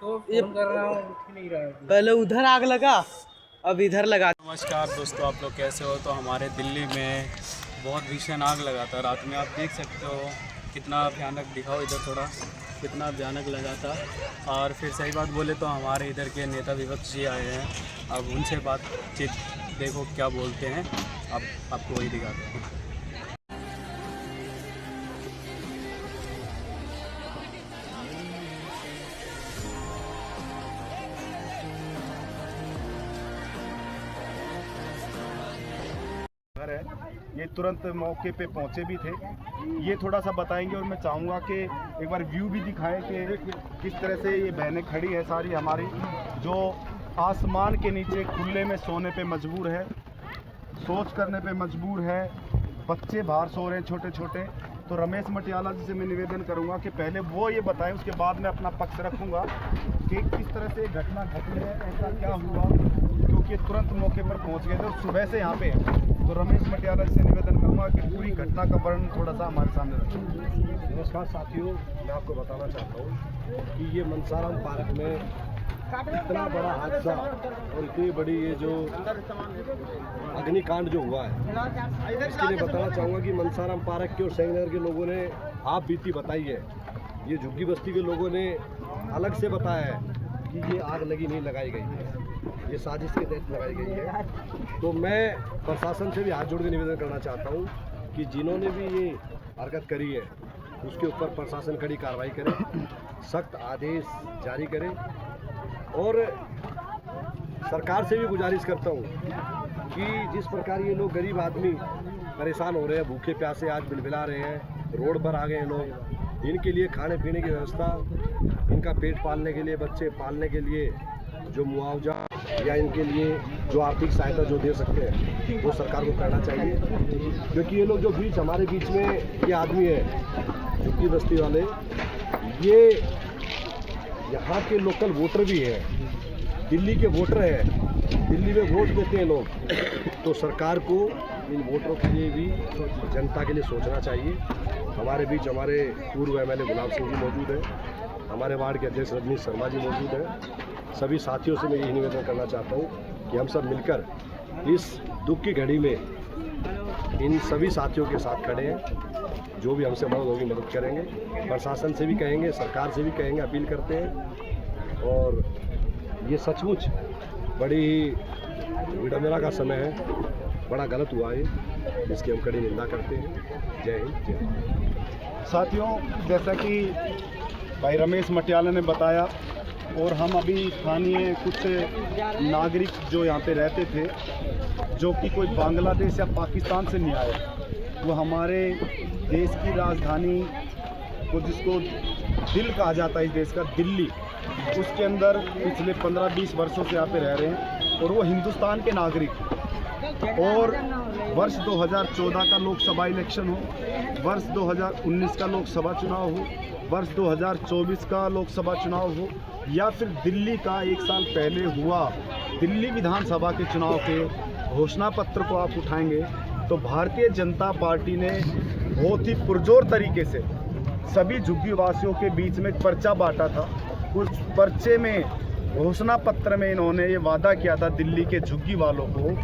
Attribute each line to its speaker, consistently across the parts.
Speaker 1: तो फोन कर रहा हूँ, उठ ही नहीं रहा है।
Speaker 2: पहले उधर आग लगा, अब इधर लगा।
Speaker 3: नमस्कार दोस्तों, आप लोग कैसे हो। तो हमारे दिल्ली में बहुत भीषण आग लगा था रात में। आप देख सकते हो कितना भयानक, दिखाओ इधर थोड़ा, कितना भयानक लगा था। और फिर सही बात बोले तो हमारे इधर के नेता विपक्ष जी आए हैं, अब उनसे बातचीत देखो क्या बोलते हैं। अब आपको वही दिखाते हैं।
Speaker 4: है ये तुरंत मौके पे पहुंचे भी थे। ये थोड़ा सा बताएंगे और मैं चाहूँगा कि एक बार व्यू भी दिखाएं कि किस तरह से ये बहनें खड़ी है सारी हमारी, जो आसमान के नीचे खुले में सोने पे मजबूर है, सोच करने पे मजबूर है। बच्चे बाहर सो रहे हैं छोटे छोटे। तो रमेश मटियाला जी से मैं निवेदन करूंगा कि पहले वो ये बताएं, उसके बाद मैं अपना पक्ष रखूंगा कि किस तरह से घटना घटी है, ऐसा क्या हुआ, क्योंकि तुरंत मौके पर पहुंच गए थे और सुबह से यहाँ पे हैं। तो रमेश मटियाला जी से निवेदन करूंगा कि पूरी घटना का वर्णन थोड़ा सा हमारे सामने रखें।
Speaker 5: नमस्कार साथियों, मैं आपको बताना चाहता हूँ कि ये मनसाराम पार्क में इतना बड़ा हादसा और इतनी बड़ी ये जो अग्निकांड जो हुआ है, इसके लिए बताना चाहूँगा कि मनसाराम पार्क के और सैंगनगर के लोगों ने आप बीती बताई है। ये झुग्गी बस्ती के लोगों ने अलग से बताया है कि ये आग लगी नहीं लगाई गई है, ये साजिश के तहत लगाई गई है। तो मैं प्रशासन से भी हाथ जोड़ के निवेदन करना चाहता हूँ कि जिन्होंने भी ये हरकत करी है उसके ऊपर प्रशासन कड़ी कार्रवाई करे, सख्त आदेश जारी करे। और सरकार से भी गुजारिश करता हूँ कि जिस प्रकार ये लोग गरीब आदमी परेशान हो रहे हैं, भूखे प्यासे आज बिलबिला रहे हैं, रोड पर आ गए हैं लोग, इनके लिए खाने पीने की व्यवस्था, इनका पेट पालने के लिए, बच्चे पालने के लिए जो मुआवजा या इनके लिए जो आर्थिक सहायता जो दे सकते हैं वो सरकार को करना चाहिए। क्योंकि ये लोग जो हमारे बीच में ये आदमी है झुग्गी बस्ती वाले, ये यहाँ के लोकल वोटर भी हैं, दिल्ली के वोटर हैं, दिल्ली में वोट देते हैं लोग। तो सरकार को इन वोटरों के लिए भी, जनता के लिए सोचना चाहिए। हमारे बीच हमारे पूर्व एमएलए गुलाब सिंह जी मौजूद हैं, हमारे वार्ड के अध्यक्ष रजनीश शर्मा जी मौजूद हैं। सभी साथियों से मैं यही निवेदन करना चाहता हूँ कि हम सब मिलकर इस दुख की घड़ी में इन सभी साथियों के साथ खड़े हैं। जो भी हमसे मदद होगी मदद करेंगे, प्रशासन से भी कहेंगे, सरकार से भी कहेंगे, अपील करते हैं। और ये सचमुच बड़ी ही विडंबना का समय है, बड़ा गलत हुआ है, इसकी हम कड़ी निंदा करते हैं। जय हिंद, जय हिंद।
Speaker 4: साथियों, जैसा कि भाई रमेश मटियाला ने बताया और हम अभी स्थानीय कुछ नागरिक जो यहाँ पे रहते थे, जो कि कोई बांग्लादेश या पाकिस्तान से नहीं आए, वो हमारे देश की राजधानी को, जिसको दिल कहा जाता है इस देश का, दिल्ली, उसके अंदर पिछले 15-20 वर्षों से यहाँ पे रह रहे हैं और वो हिंदुस्तान के नागरिक हैं। और वर्ष 2014 का लोकसभा इलेक्शन हो, वर्ष 2019 का लोकसभा चुनाव हो, वर्ष 2024 का लोकसभा चुनाव हो, या फिर दिल्ली का 1 साल पहले हुआ दिल्ली विधानसभा के चुनाव के घोषणा पत्र को आप उठाएंगे तो भारतीय जनता पार्टी ने बहुत ही पुरजोर तरीके से सभी झुग्गी वासियों के बीच में पर्चा बांटा था। उस पर्चे में, घोषणा पत्र में इन्होंने ये वादा किया था दिल्ली के झुग्गी वालों को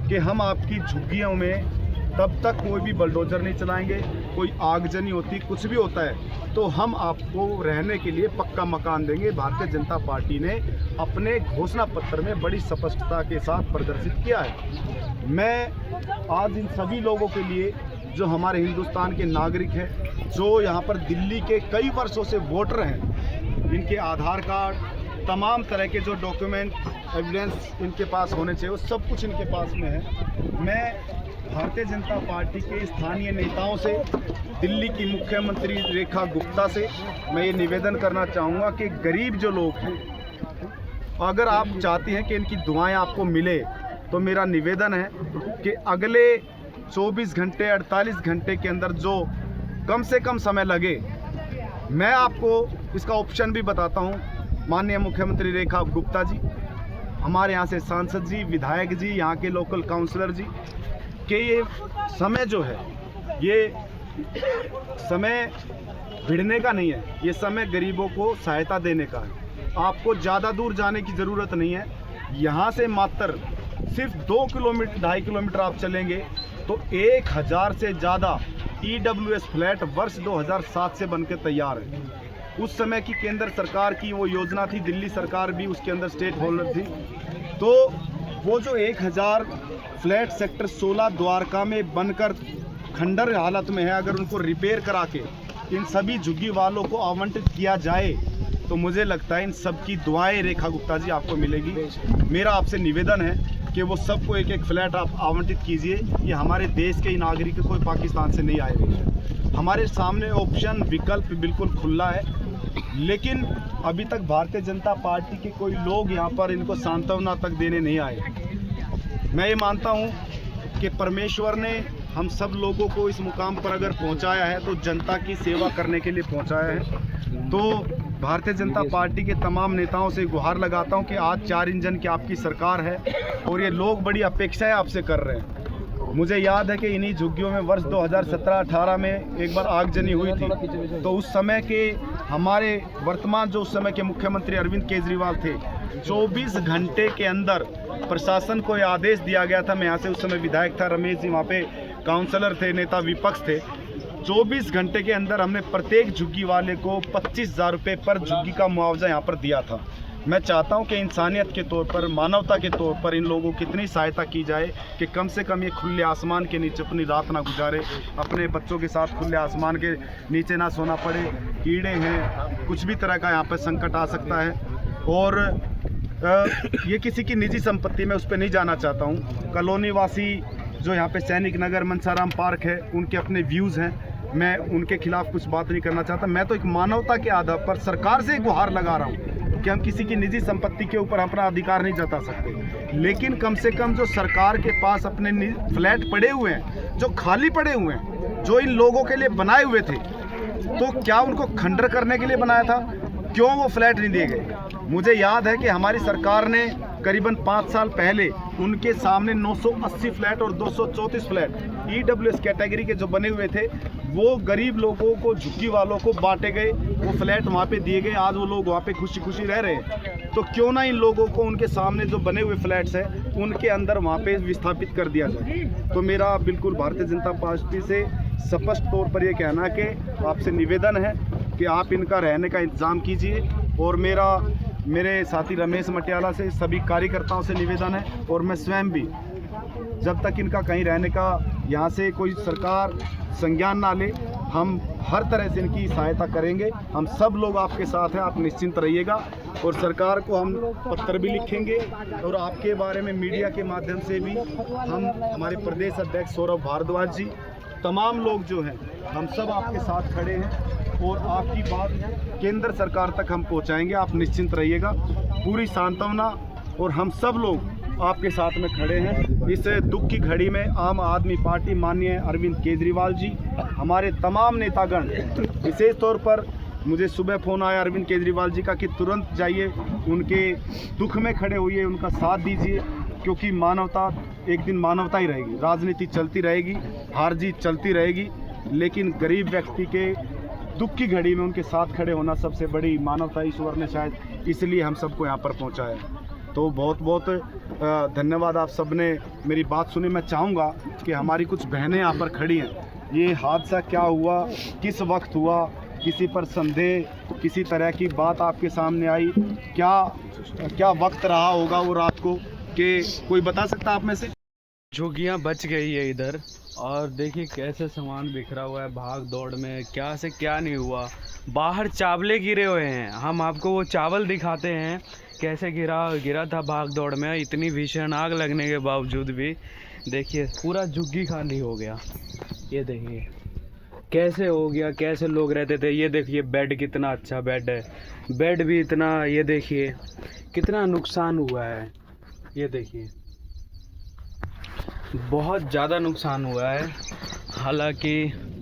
Speaker 4: कि हम आपकी झुग्गियों में तब तक कोई भी बलडोजर नहीं चलाएंगे, कोई आगजनी होती, कुछ भी होता है तो हम आपको रहने के लिए पक्का मकान देंगे। भारतीय जनता पार्टी ने अपने घोषणा पत्र में बड़ी स्पष्टता के साथ प्रदर्शित किया है। मैं आज इन सभी लोगों के लिए, जो हमारे हिंदुस्तान के नागरिक हैं, जो यहाँ पर दिल्ली के कई वर्षों से वोटर हैं, इनके आधार कार्ड, तमाम तरह के जो डॉक्यूमेंट एविडेंस इनके पास होने चाहिए, वो सब कुछ इनके पास में है। मैं भारतीय जनता पार्टी के स्थानीय नेताओं से, दिल्ली की मुख्यमंत्री रेखा गुप्ता से मैं ये निवेदन करना चाहूँगा कि गरीब जो लोग हैं, अगर आप चाहती हैं कि इनकी दुआएं आपको मिले, तो मेरा निवेदन है कि अगले 24 घंटे 48 घंटे के अंदर जो कम से कम समय लगे, मैं आपको इसका ऑप्शन भी बताता हूँ। माननीय मुख्यमंत्री रेखा गुप्ता जी, हमारे यहाँ से सांसद जी, विधायक जी, यहाँ के लोकल काउंसलर जी, कि ये समय जो है, ये समय भिड़ने का नहीं है, ये समय गरीबों को सहायता देने का है। आपको ज़्यादा दूर जाने की ज़रूरत नहीं है। यहाँ से मात्र सिर्फ 2-2.5 किलोमीटर आप चलेंगे तो 1000 से ज़्यादा EWS फ्लैट वर्ष 2007 से बनकर तैयार है। उस समय की केंद्र सरकार की वो योजना थी, दिल्ली सरकार भी उसके अंदर स्टेक होल्डर थी। तो वो जो 1000 फ्लैट सेक्टर 16 द्वारका में बनकर खंडर हालत में है, अगर उनको रिपेयर करा के इन सभी झुग्गी वालों को आवंटित किया जाए तो मुझे लगता है इन सब की दुआएं रेखा गुप्ता जी आपको मिलेगी। मेरा आपसे निवेदन है कि वो सबको एक एक फ्लैट आप आवंटित कीजिए। ये हमारे देश के ही नागरिक, कोई पाकिस्तान से नहीं आए हुए हैं। हमारे सामने ऑप्शन विकल्प बिल्कुल खुला है, लेकिन अभी तक भारतीय जनता पार्टी के कोई लोग यहाँ पर इनको सांत्वना तक देने नहीं आए। मैं ये मानता हूँ कि परमेश्वर ने हम सब लोगों को इस मुकाम पर अगर पहुँचाया है तो जनता की सेवा करने के लिए पहुँचाया है। तो भारतीय जनता पार्टी के तमाम नेताओं से गुहार लगाता हूं कि आज 4 इंजन की आपकी सरकार है और ये लोग बड़ी अपेक्षाएं आपसे कर रहे हैं। मुझे याद है कि इन्हीं झुग्गियों में वर्ष 2017-18 में एक बार आगजनी हुई थी, तो उस समय के हमारे वर्तमान जो उस समय के मुख्यमंत्री अरविंद केजरीवाल थे, 24 घंटे के अंदर प्रशासन को यह आदेश दिया गया था। मैं यहाँ से उस समय विधायक था, रमेश जी वहाँ पे काउंसलर थे, नेता विपक्ष थे। 24 घंटे के अंदर हमने प्रत्येक झुग्गी वाले को 25,000 रुपये पर झुग्गी का मुआवजा यहाँ पर दिया था। मैं चाहता हूँ कि इंसानियत के तौर पर, मानवता के तौर पर इन लोगों की इतनी सहायता की जाए कि कम से कम ये खुले आसमान के नीचे अपनी रात ना गुजारे, अपने बच्चों के साथ खुले आसमान के नीचे ना सोना पड़े। कीड़े हैं, कुछ भी तरह का यहाँ पर संकट आ सकता है। और ये किसी की निजी संपत्ति, मैं उस पर नहीं जाना चाहता हूँ। कॉलोनी वासी जो यहाँ पे सैनिक नगर मनसाराम पार्क है, उनके अपने व्यूज़ हैं, मैं उनके खिलाफ कुछ बात नहीं करना चाहता। मैं तो एक मानवता के आधार पर सरकार से गुहार लगा रहा हूँ कि हम किसी की निजी संपत्ति के ऊपर अपना अधिकार नहीं जता सकते, लेकिन कम से कम जो सरकार के पास अपने फ्लैट पड़े हुए हैं, जो खाली पड़े हुए हैं, जो इन लोगों के लिए बनाए हुए थे, तो क्या उनको खंडर करने के लिए बनाया था? क्यों वो फ्लैट नहीं दिए गए? मुझे याद है कि हमारी सरकार ने करीबन 5 साल पहले उनके सामने 980 फ्लैट और 234 फ्लैट EWS कैटेगरी के जो बने हुए थे, वो गरीब लोगों को, झुग्गी वालों को बांटे गए। वो फ्लैट वहाँ पे दिए गए। आज वो लोग वहाँ पे खुशी खुशी रह रहे हैं। तो क्यों ना इन लोगों को उनके सामने जो बने हुए फ्लैट्स हैं उनके अंदर वहाँ पे विस्थापित कर दिया जाए। तो मेरा बिल्कुल भारतीय जनता पार्टी से स्पष्ट तौर पर यह कहना कि आपसे निवेदन है कि आप इनका रहने का इंतज़ाम कीजिए। और मेरे साथी रमेश मटियाला से, सभी कार्यकर्ताओं से निवेदन है, और मैं स्वयं भी, जब तक इनका कहीं रहने का यहाँ से कोई सरकार संज्ञान ना ले, हम हर तरह से इनकी सहायता करेंगे। हम सब लोग आपके साथ हैं, आप निश्चिंत रहिएगा। और सरकार को हम पत्र भी लिखेंगे और आपके बारे में मीडिया के माध्यम से भी हम, हमारे प्रदेश अध्यक्ष सौरभ भारद्वाज जी, तमाम लोग जो हैं, हम सब आपके साथ खड़े हैं और आपकी बात केंद्र सरकार तक हम पहुंचाएंगे। आप निश्चिंत रहिएगा, पूरी सांत्वना, और हम सब लोग आपके साथ में खड़े हैं। इस दुख की घड़ी में आम आदमी पार्टी, माननीय अरविंद केजरीवाल जी, हमारे तमाम नेतागण, विशेष तौर पर मुझे सुबह फ़ोन आया अरविंद केजरीवाल जी का कि तुरंत जाइए, उनके दुख में खड़े होइए, उनका साथ दीजिए, क्योंकि मानवता, एक दिन मानवता ही रहेगी। राजनीति चलती रहेगी, हार जीत चलती रहेगी, लेकिन गरीब व्यक्ति के दुख की घड़ी में उनके साथ खड़े होना सबसे बड़ी मानवता ईश्वर ने शायद इसलिए हम सबको यहाँ पर पहुँचाया। तो बहुत बहुत धन्यवाद, आप सब ने मेरी बात सुनी। मैं चाहूँगा कि हमारी कुछ बहनें यहाँ पर खड़ी हैं, ये हादसा क्या हुआ, किस वक्त हुआ, किसी पर संदेह, किसी तरह की बात आपके सामने आई, क्या वक्त रहा होगा वो रात को, कि कोई बता सकता आप में से?
Speaker 3: झुग्गियाँ बच गई है इधर, और देखिए कैसे सामान बिखरा हुआ है भाग दौड़ में, क्या से क्या नहीं हुआ। बाहर चावले गिरे हुए हैं, हम आपको वो चावल दिखाते हैं कैसे गिरा था भाग दौड़ में। इतनी भीषण आग लगने के बावजूद भी देखिए पूरा झुग्गी खाली हो गया। ये देखिए कैसे हो गया, कैसे लोग रहते थे। ये देखिए बेड, कितना अच्छा बेड है, बेड भी इतना, ये देखिए कितना नुकसान हुआ है। ये देखिए बहुत ज़्यादा नुकसान हुआ है। हालांकि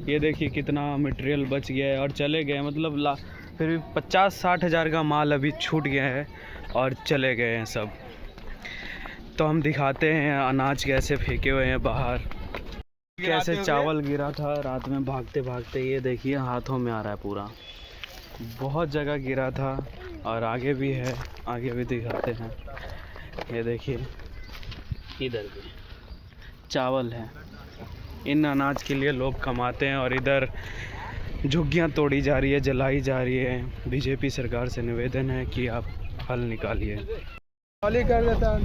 Speaker 3: ये देखिए कितना मटेरियल बच गया है और चले गए, मतलब फिर भी 50-60 हज़ार का माल अभी छूट गया है और चले गए हैं सब। तो हम दिखाते हैं अनाज कैसे फेंके हुए हैं बाहर, कैसे चावल गिरा था रात में भागते भागते। ये देखिए हाथों में आ रहा है पूरा, बहुत जगह गिरा था और आगे भी है, आगे भी दिखाते हैं। ये देखिए इधर भी चावल है। इन अनाज के लिए लोग कमाते हैं और इधर झुग्गियाँ तोड़ी जा रही है, जलाई जा रही है। बीजेपी सरकार से निवेदन है कि आप हल निकालिए।
Speaker 2: कर देता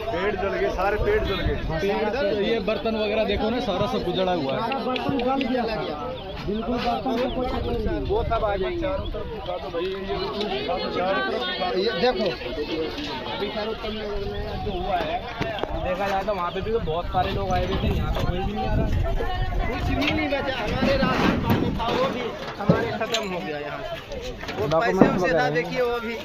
Speaker 4: पेड़ जल गए, सारे पेड़ जल गए।
Speaker 5: ये बर्तन वगैरह देखो ना, सारा सब उजड़ा हुआ है।
Speaker 2: बर्तन जल गया, बिल्कुल बर्तन में कुछ नहीं।
Speaker 4: वो सब आ जाएंगे चारों तरफ दिखा दो भाई,
Speaker 2: ये देखो
Speaker 1: अभी सर उत्तर में जो हुआ है देखा जाए तो वहाँ पे भी तो बहुत सारे लोग आए हुए थे, यहाँ पे कोई भी नहीं आ रहा, कुछ भी नहीं बचा। हमारे राशन पानी था वो भी हमारे खत्म हो गया यहाँ से, वो पैसे उसे था देखिए वो भी।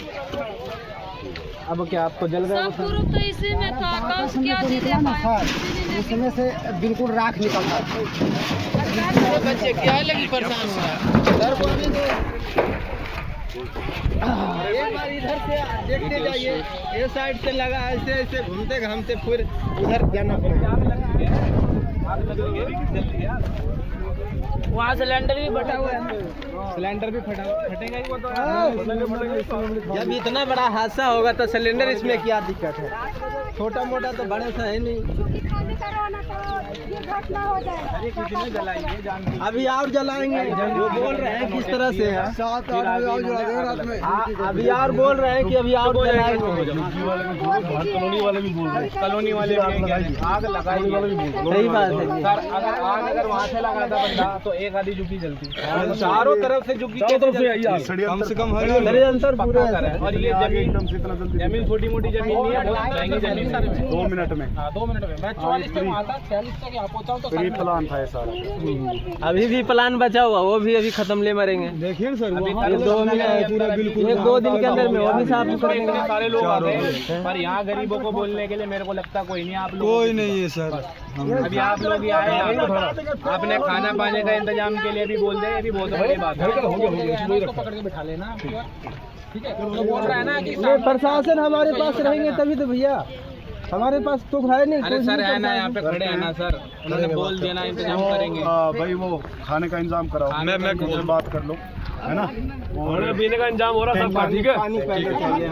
Speaker 1: अब क्या आपको जल गया?
Speaker 6: सब ग्रुप तो इसी में था, कब क्या दे दे पाए?
Speaker 2: उसमें से बिल्कुल राख निकलता
Speaker 1: बच्चे क्या लगी परेशान हो रहा एक बार इधर से देखते जाइए, ये साइड से लगा ऐसे ऐसे घूमते घामते फिर उधर जाना पड़ेगा। वहाँ सिलेंडर भी फटा हुआ है, सिलेंडर भी फटेगा ही वो तो। जब इतना बड़ा हादसा होगा तो सिलेंडर इसमें क्या दिक्कत है? छोटा मोटा तो बड़े सा है नहीं। अरे कितने जलाएंगे? अभी और जलाएंगे, वो बोल रहे हैं किस तरह से है।
Speaker 2: 7-8 बजे और जला देगा रात में।
Speaker 1: अभी और बोल रहे हैं कि अभी और जलाएंगे।
Speaker 4: कॉलोनी वाले भी बोल रहे हैं,
Speaker 1: कॉलोनी वाले आग लगाई वाले भी बोल रहे हैं। सही बात है सर, अगर आग अगर वहाँ से लगा था बंदा तो एक आधी झुग्गी जलती। चारों तरफ से झुग्गी
Speaker 4: कम से कम
Speaker 1: षड्यंत्र पूरे है। और ये
Speaker 4: एकदम से इतना जल्दी
Speaker 1: जमीन छोटी मोटी जमीन नहीं है, बहुत महंगी जमीन है।
Speaker 4: 2 मिनट में
Speaker 1: 2 मिनट में मैं 44 तक वहाँ था, 46 तक यहाँ पहुँचा हूँ तो
Speaker 4: प्री प्लान था ये सारा।
Speaker 1: अभी भी प्लान बचा हुआ, वो भी अभी खत्म ले मरेंगे।
Speaker 2: देखिए सर,
Speaker 1: अभी
Speaker 2: वहाँ 2 मिनट पूरा बिल्कुल
Speaker 1: 1-2 दिन के अंदर में वो भी साफ करेंगे। सारे लोग आते हैं पर यहाँ गरीबों को बोलने के लिए मेरे को लगता कोई नहीं। आप लोग
Speaker 2: कोई नहीं है सर।
Speaker 1: अभी आप लोग ही आए, आपने खाना पाने का इंतजाम के लिए भी बोल दे, ये भी बहुत बड़ी बात है। इसको पकड़ के बिठा लेना, ठीक है? तो बोल रहा है ना कि
Speaker 2: प्रशासन हमारे पास रहेंगे तभी तो भैया, हमारे पास तो है नहीं।
Speaker 1: अरे सर है ना, यहाँ पे खड़े हैं ना सर, उन्होंने बोल देना इंतजाम करेंगे।
Speaker 4: भाई वो खाने का इंतजाम कराओ, मैं उनसे बात कर लो, है ना। और
Speaker 1: पीने का इंतजाम हो रहा सब, ठीक है?
Speaker 2: पानी पहले चाहिए।